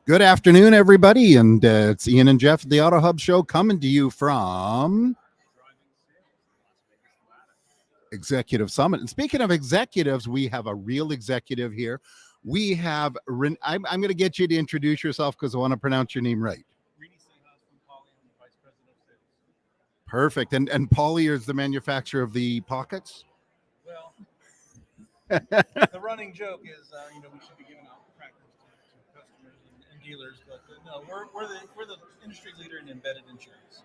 Good afternoon, everybody, and it's Ian and Jeff at the Auto Hub Show coming to you from Executive Summit. And speaking of executives, we have a real executive here. We have, I'm going to get you to introduce yourself because I want to pronounce your name right. Perfect. And Paulie is the manufacturer of the pockets? Well, the running joke is, we should be giving out practice to customers and dealers, but no, we're the industry leader in embedded insurance.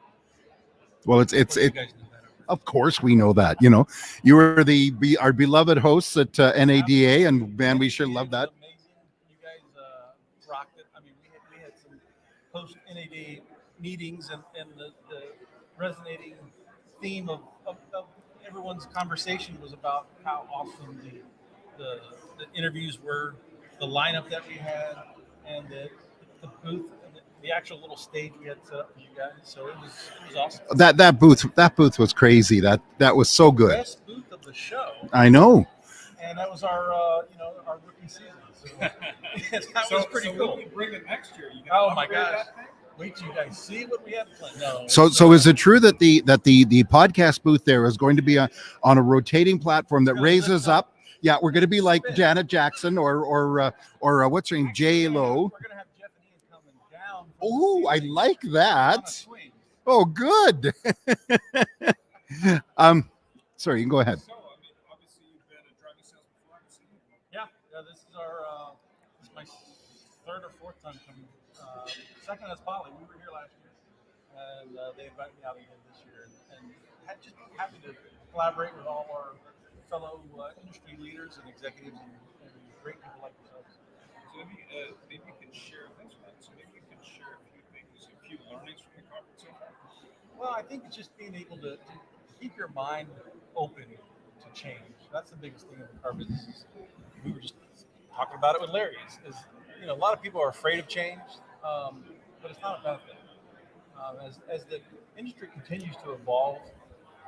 Well, You guys know that. of course we know that. You were our beloved hosts at NADA, and man, we sure love that. Amazing. You guys rocked it. I mean, we had some post NAD meetings, and the resonating theme of everyone's conversation was about how awesome the interviews were, the lineup that we had, and the booth, and the actual little stage we had set up for you guys. So it was awesome. That booth was crazy. That was so good. Best booth of the show. I know. And that was our rookie season. So that was pretty cool. When you bring it next year, Oh my gosh! Wait till you guys see what we have planned. No. So is it true that the podcast booth there is going to be on a rotating platform that raises up? Yeah, we're going to be like Janet Jackson or what's her name, J Lo. We're going to have Jeff and Ian coming down. Oh, I like that. Oh, good. Sorry, you can go ahead. So, I mean, obviously you've been a driving sales before. Yeah. This is my third or fourth time coming. Second is Polly. We were here last year, and they invited me out again this year, and just happy to collaborate with all our fellow industry leaders and executives and great people like yourselves. So maybe you can share. Thanks for that. So maybe you can share a few things, a few learnings from the conference so far. Well, I think it's just being able to keep your mind open to change. That's the biggest thing in the car business. We were just talking about it with Larry. Is a lot of people are afraid of change, but it's not a bad thing. As the industry continues to evolve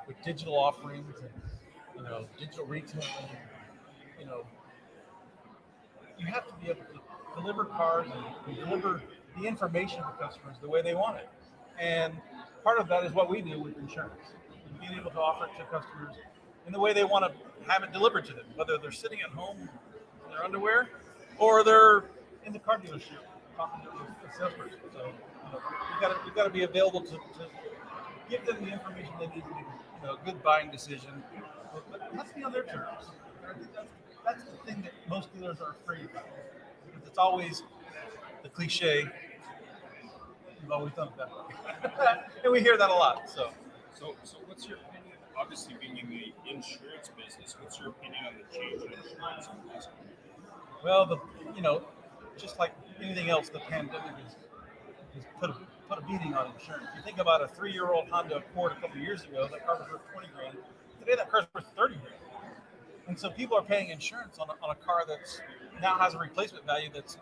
with digital offerings and digital retailing, you have to be able to deliver cars and deliver the information to customers the way they want it. And part of that is what we do with insurance, being able to offer it to customers in the way they want to have it delivered to them, whether they're sitting at home in their underwear or they're in the car dealership talking to a salesperson. So we've got to be available to give them the information they need to make a good buying decision. But it has to be on their terms. That's the thing that most dealers are afraid about. Because it's always the cliche, you've always done it that way. And we hear that a lot. So what's your opinion? Obviously, being in the insurance business, what's your opinion on the change in insurance? Well, just like anything else, the pandemic has put a beating on insurance. You think about a 3-year-old Honda Accord a couple of years ago, that car was worth $20,000. Today, that car's worth $30,000. And so people are paying insurance on a car that's now has a replacement value that's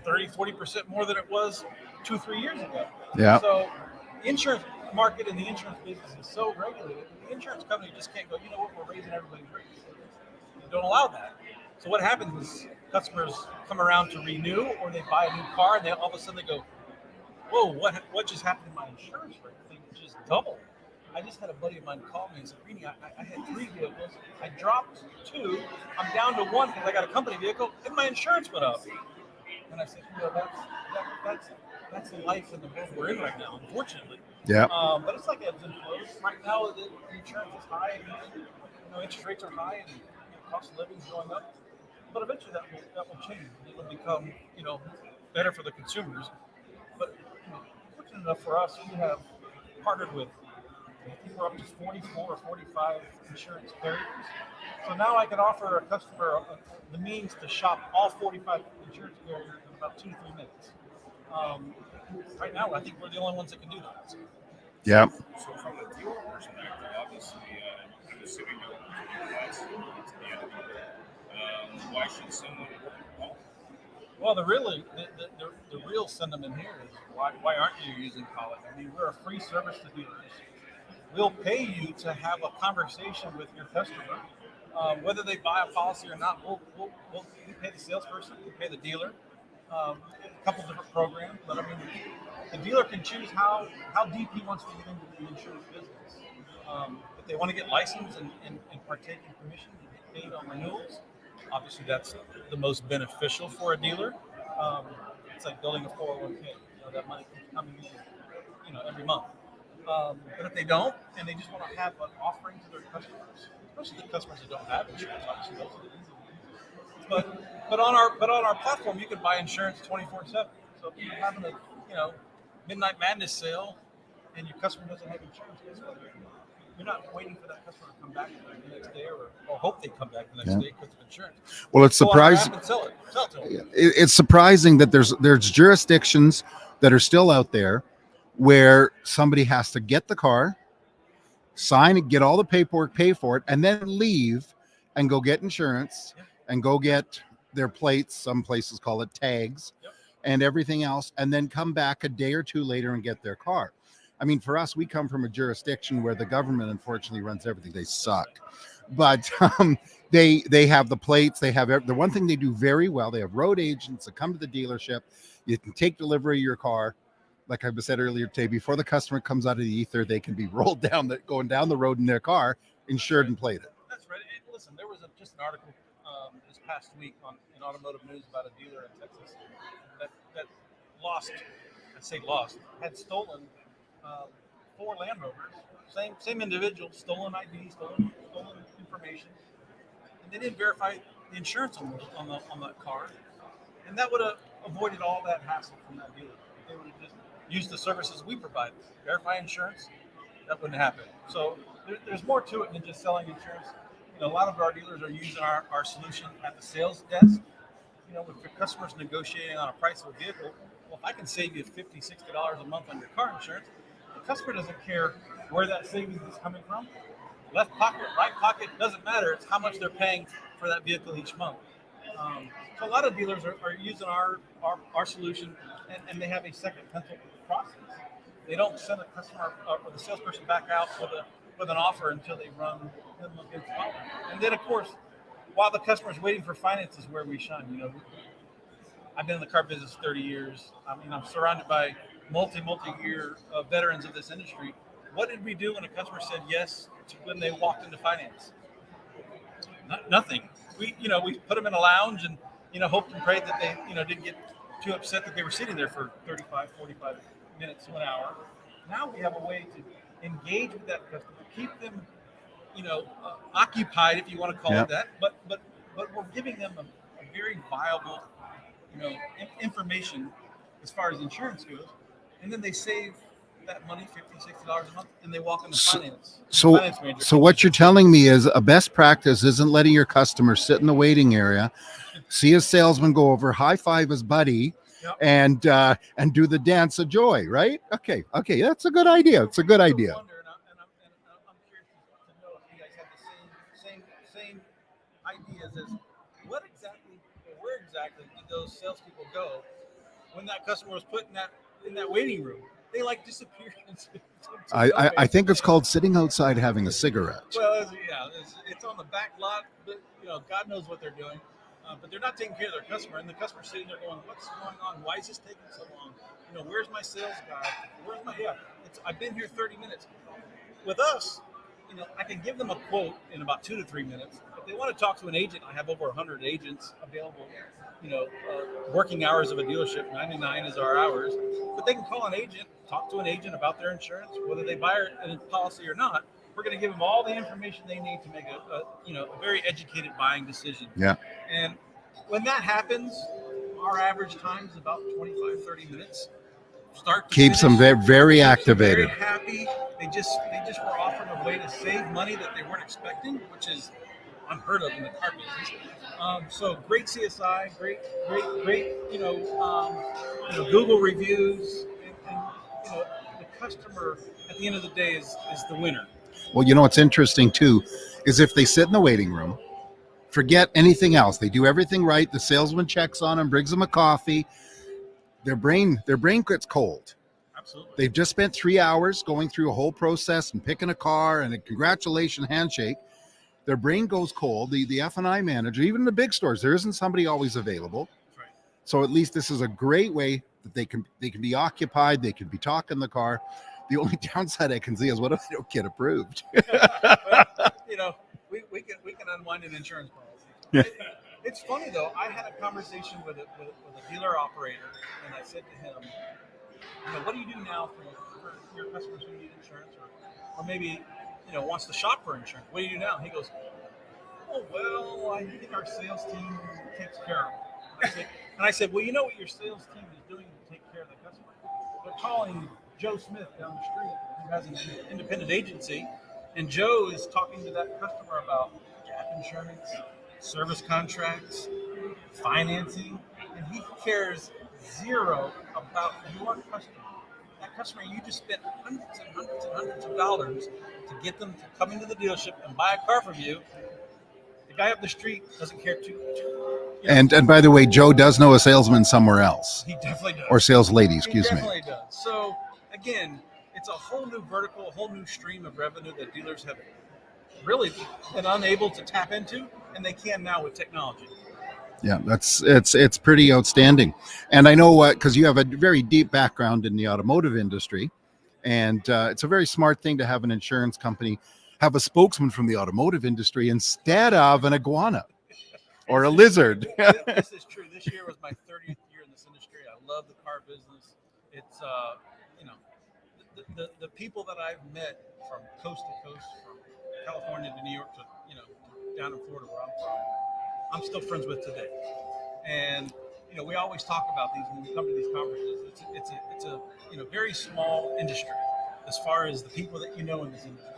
30-40% more than it was 2-3 years ago. Yeah. So the insurance market and the insurance business is so regulated. The insurance company just can't go, you know what, we're raising everybody's rates. You don't allow that. So what happens is customers come around to renew, or they buy a new car, and all of a sudden they go, whoa, what just happened to my insurance rate? They just doubled. I just had a buddy of mine call me and said, Greeny, I had 3 vehicles. I dropped 2. I'm down to 1 because I got a company vehicle, and my insurance went up. And I said, that's the life and the world we're in right now, unfortunately. Yeah. But it's like ebbs and flows. Right now, the insurance is high, and interest rates are high, and cost of living is going up. But eventually, that will change. It will become better for the consumers. But fortunate enough for us, we have partnered with, I think we're up to 44 or 45 insurance carriers. So now I can offer a customer the means to shop all 45 insurance carriers in about 2 to 3 minutes. Right now, I think we're the only ones that can do that. So. Yeah. So from the dealer perspective, obviously, I'm assuming that's the end of the year. Why should someone work with Paul? Well, the real sentiment here is why aren't you using College? I mean, we're a free service to dealers. We'll pay you to have a conversation with your customer, whether they buy a policy or not. We pay the salesperson, we pay the dealer. A couple different programs, but I mean, the dealer can choose how deep he wants to get into the insurance business. If they want to get licensed and partake in commission and get paid on renewals, obviously that's the most beneficial for a dealer. It's like building a 401k. That money keeps coming in, every month. But if they don't, and they just want to have an offering to their customers, especially the customers that don't have insurance, obviously those are the easy ones. But on our platform, you can buy insurance 24/7. So if you're having a midnight madness sale, and your customer doesn't have insurance, guess what? You're not waiting for that customer to come back the next day, or hope they come back the next day because of insurance. Well, it's surprising. Sell it to them. It's surprising that there's jurisdictions that are still out there where somebody has to get the car, sign it, get all the paperwork, pay for it, and then leave and go get insurance and go get their plates. Some places call it tags and everything else, and then come back a day or two later and get their car. I mean, for us, we come from a jurisdiction where the government unfortunately runs everything. They suck, but they have the plates. They have the one thing they do very well. They have road agents that come to the dealership. You can take delivery of your car. Like I said earlier today, before the customer comes out of the ether, they can be rolled down, going down the road in their car, insured and plated. That's right. And listen, there was just an article this past week in Automotive News about a dealer in Texas that had stolen 4 Land Rovers, same individual, stolen ID, stolen information, and they didn't verify the insurance on that car, and that would have avoided all that hassle from that dealer. They would have just used the services we provide, verify insurance. That wouldn't happen. So there's more to it than just selling insurance. A lot of our dealers are using our solution at the sales desk. If your customer's negotiating on a price of a vehicle, well, if I can save you $50, $60 a month on your car insurance, the customer doesn't care where that savings is coming from. Left pocket, right pocket, doesn't matter. It's how much they're paying for that vehicle each month. So a lot of dealers are using our solution, and they have a second pencil process. They don't send a customer or the salesperson back out with an offer until they run them against the phone. And then, of course, while the customer's waiting for finance is where we shine. I've been in the car business 30 years. I'm surrounded by multi-year veterans of this industry. What did we do when a customer said yes to when they walked into finance? Nothing. We put them in a lounge and, hoped and prayed that they, didn't get too upset that they were sitting there for 35, 45 minutes to an hour. Now we have a way to engage with that customer, keep them, occupied, if you want to call it that, but we're giving them a very viable, information as far as insurance goes, and then they save that money, $50, $60 a month, and they walk into finance. So what you're telling me is a best practice isn't letting your customer sit in the waiting area, see a salesman go over, high five his buddy, and do the dance of joy, right? Okay, that's a good idea. It's a good idea. I'm curious to know if you guys have the same ideas as where exactly did those salespeople go when that customer was put in that waiting room? They disappeared. I think it's called sitting outside having a cigarette. Well, it's on the back lot, but God knows what they're doing. But they're not taking care of their customer, and the customer's sitting there going, "What's going on? Why is this taking so long? Where's my sales guy? Where's my I've been here 30 minutes." With us, I can give them a quote in about 2 to 3 minutes. If they want to talk to an agent, I have over 100 agents available. Working hours of a dealership, 99 is our hours. But they can call an agent, talk to an agent about their insurance, whether they buy a policy or not. We're going to give them all the information they need to make a very educated buying decision. Yeah. And when that happens, our average time is about 25, 30 minutes. Keeps them very activated. Very happy. They just were offered a way to save money that they weren't expecting, which is unheard of in the car business. So great CSI, great, Google reviews, and the customer at the end of the day is the winner. Well, what's interesting too is if they sit in the waiting room, forget anything else. They do everything right. The salesman checks on them, brings them a coffee. Their brain gets cold. Absolutely. They've just spent 3 hours going through a whole process and picking a car and a congratulations handshake. Their brain goes cold. The F&I manager, even in the big stores, there isn't somebody always available. Right. So at least this is a great way that they can be occupied. They can be talking in the car. The only downside I can see is what if they don't get approved? Well, we can unwind an insurance policy. Yeah. It's funny though. I had a conversation with a dealer operator, and I said to him, what do you do now for your customers who need insurance, or maybe wants to shop for insurance? What do you do now? He goes, oh well, I think our sales team takes care of it. And I said, well, you know what your sales team is doing to take care of the customer? They're calling Joe Smith down the street, who has an independent agency, and Joe is talking to that customer about gap insurance, service contracts, financing, and he cares zero about your customer. That customer, you just spent hundreds and hundreds and hundreds of dollars to get them to come into the dealership and buy a car from you. The guy up the street doesn't care too. And by the way, Joe does know a salesman somewhere else. He definitely does. Or sales lady, excuse me. He definitely does. So again, it's a whole new vertical, a whole new stream of revenue that dealers have really been unable to tap into, and they can now with technology. Yeah, it's pretty outstanding. And I know because you have a very deep background in the automotive industry, and it's a very smart thing to have an insurance company have a spokesman from the automotive industry instead of an iguana or a lizard. This is true. This year was my 30th year in this industry. I love the car business. It's the people that I've met from coast to coast, from California to New York to down in Florida where I'm from, I'm still friends with today. And we always talk about these when we come to these conferences. It's a very small industry as far as the people that in this industry.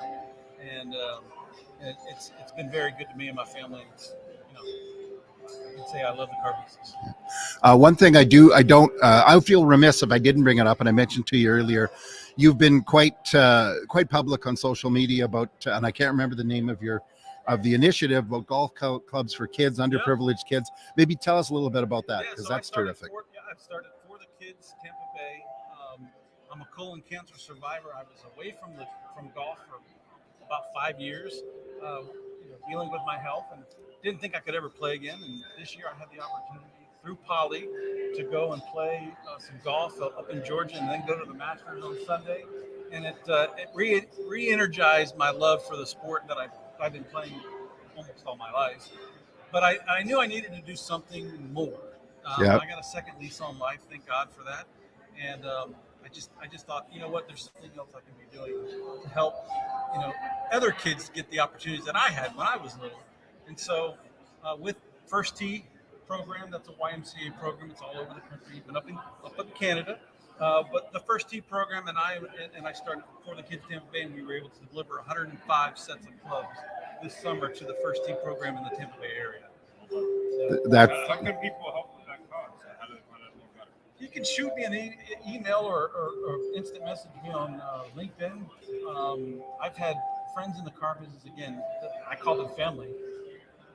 And it's been very good to me and my family. I can say I love the car business. One thing I feel remiss if I didn't bring it up, and I mentioned to you earlier, you've been quite public on social media about, and I can't remember the name of the initiative about golf clubs for kids, underprivileged kids. Maybe tell us a little bit about that, because that's terrific. I've started For the Kids, Tampa Bay. I'm a colon cancer survivor. I was away from golf for about 5 years, dealing with my health, and didn't think I could ever play again. And this year I had the opportunity through Poly to go and play some golf up in Georgia, and then go to the Masters on Sunday. And it re-energized my love for the sport that I've been playing almost all my life. But I knew I needed to do something more. Yep. I got a second lease on life, thank God for that. And I just thought, there's something else I can be doing to help, other kids get the opportunities that I had when I was little. And so with First Tee program, that's a YMCA program. It's all over the country, even up in Canada. But the First Tee program and I started For the Kids Tampa Bay, and we were able to deliver 105 sets of clubs this summer to the First Tee program in the Tampa Bay area. So, how can people help with that cause? How do they find out more about it? you can shoot me an email or instant message me on LinkedIn. I've had friends in the car business, again, I call them family,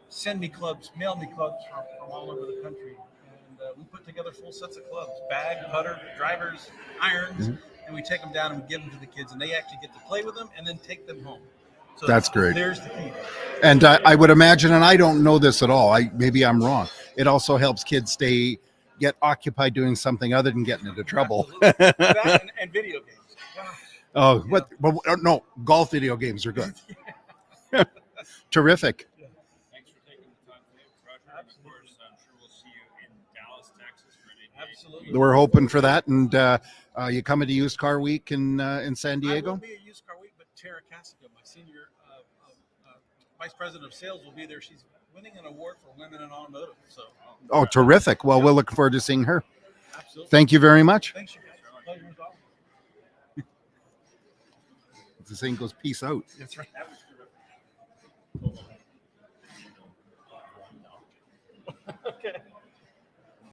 send me clubs, mail me clubs from all over the country. And we put together full sets of clubs, bag, putter, drivers, irons, and we take them down and we give them to the kids, and they actually get to play with them and then take them home. So that's great. There's the key. And I would imagine, and I don't know this at all, maybe I'm wrong, it also helps kids get occupied doing something other than getting into trouble. That and video games. Oh, but no, golf video games are good. Terrific. Thanks for taking the time today, Roger. And of course, I'm sure we'll see you in Dallas, Texas for an APA. Absolutely. We're hoping for that. And you coming to Used Car Week in San Diego? I will be at Used Car Week, but Tara Cassico, my senior vice president of sales, will be there. She's winning an award for women in automotive. So. Oh, terrific. Well, we'll look forward to seeing her. Absolutely. Thank you very much. Thanks, you guys. Pleasure as always. The saying goes, peace out. That's right.